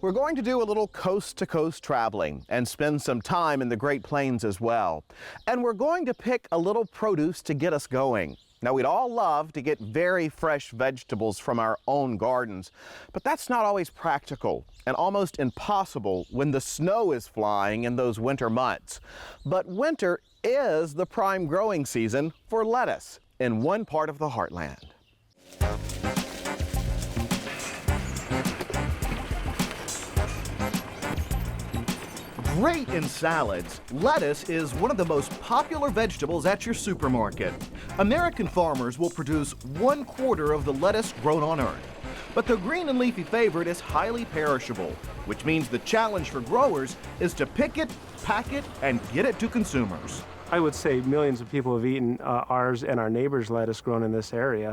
We're going to do a little coast-to-coast traveling and spend some time in the Great Plains as well. And we're going to pick a little produce to get us going. Now, we'd all love to get very fresh vegetables from our own gardens, but that's not always practical and almost impossible when the snow is flying in those winter months. But winter is the prime growing season for lettuce in one part of the Heartland. Great in salads, lettuce is one of the most popular vegetables at your supermarket. American farmers will produce 1/4 of the lettuce grown on Earth. But the green and leafy favorite is highly perishable, which means the challenge for growers is to pick it, pack it, and get it to consumers. I would say millions of people have eaten ours and our neighbors' lettuce grown in this area.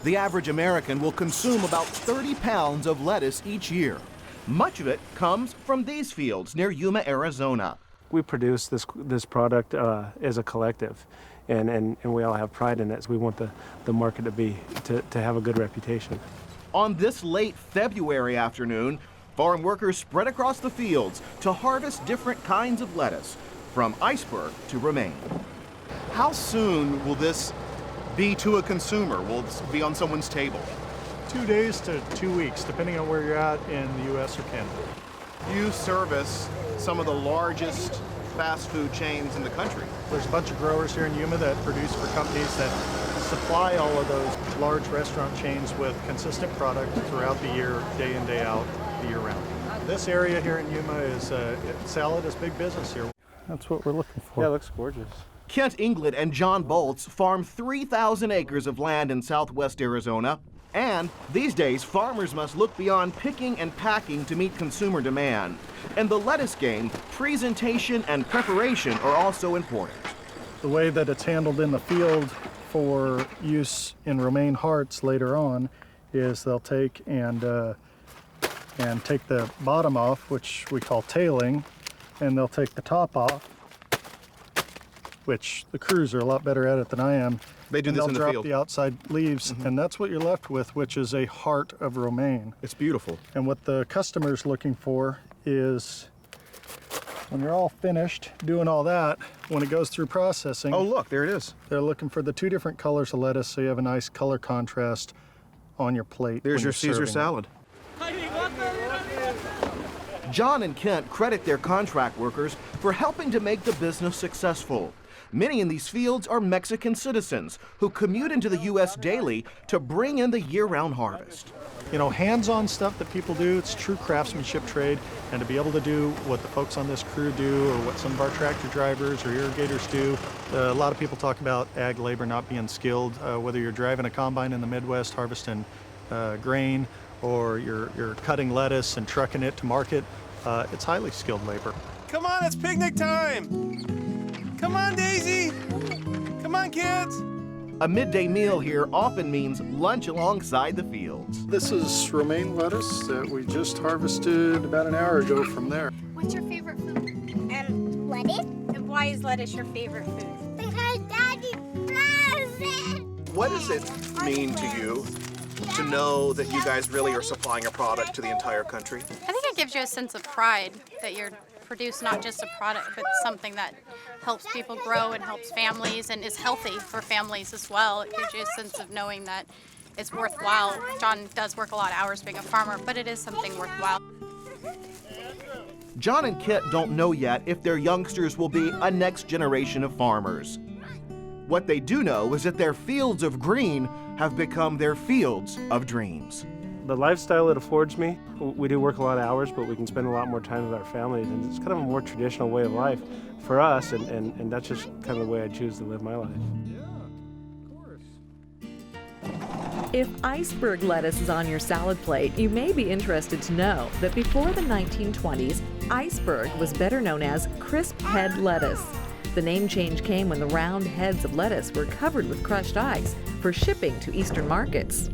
The average American will consume about 30 pounds of lettuce each year. Much of it comes from these fields near Yuma, Arizona. We produce this product as a collective, and we all have pride in it. So we want the market to have a good reputation. On this late February afternoon, farm workers spread across the fields to harvest different kinds of lettuce, from iceberg to romaine. How soon will this be to a consumer? Will this be on someone's table? 2 days to 2 weeks, depending on where you're at in the U.S. or Canada. You service some of the largest fast food chains in the country. There's a bunch of growers here in Yuma that produce for companies that supply all of those large restaurant chains with consistent product throughout the year, day in, day out, the year round. This area here in Yuma is, salad is big business here. That's what we're looking for. Yeah, it looks gorgeous. Kent Inglet and John Bolts farm 3,000 acres of land in southwest Arizona. And these days, farmers must look beyond picking and packing to meet consumer demand. In the lettuce game, presentation and preparation are also important. The way that it's handled in the field for use in romaine hearts later on is they'll take and take the bottom off, which we call tailing, and they'll take the top off, which the crews are a lot better at it than I am. They do this in the field. They'll drop the outside leaves, and that's what you're left with, which is a heart of romaine. It's beautiful. And what the customer's looking for is, when you're all finished doing all that, when it goes through processing. Oh, look, there it is. They're looking for the 2 different colors of lettuce, so you have a nice color contrast on your plate. There's your Caesar salad. John and Kent credit their contract workers for helping to make the business successful. Many in these fields are Mexican citizens who commute into the U.S. daily to bring in the year-round harvest. You know, hands-on stuff that people do, it's true craftsmanship trade, and to be able to do what the folks on this crew do or what some of our tractor drivers or irrigators do. A lot of people talk about ag labor not being skilled, whether you're driving a combine in the Midwest harvesting grain or you're cutting lettuce and trucking it to market. It's highly skilled labor. Come on, it's picnic time! Come on, Daisy! Come on, kids! A midday meal here often means lunch alongside the fields. This is romaine lettuce that we just harvested about an hour ago from there. What's your favorite food? Lettuce. And why is lettuce your favorite food? Because Daddy loves it! What does it mean to you to know that you guys really are supplying a product to the entire country? I think it gives you a sense of pride that you're produce not just a product, but something that helps people grow and helps families and is healthy for families as well. It gives you a sense of knowing that it's worthwhile. John does work a lot of hours being a farmer, but it is something worthwhile. John and Kit don't know yet if their youngsters will be a next generation of farmers. What they do know is that their fields of green have become their fields of dreams. The lifestyle it affords me, we do work a lot of hours, but we can spend a lot more time with our families, and it's kind of a more traditional way of life for us, and that's just kind of the way I choose to live my life. If iceberg lettuce is on your salad plate, you may be interested to know that before the 1920s, iceberg was better known as crisp head lettuce. The name change came when the round heads of lettuce were covered with crushed ice for shipping to eastern markets.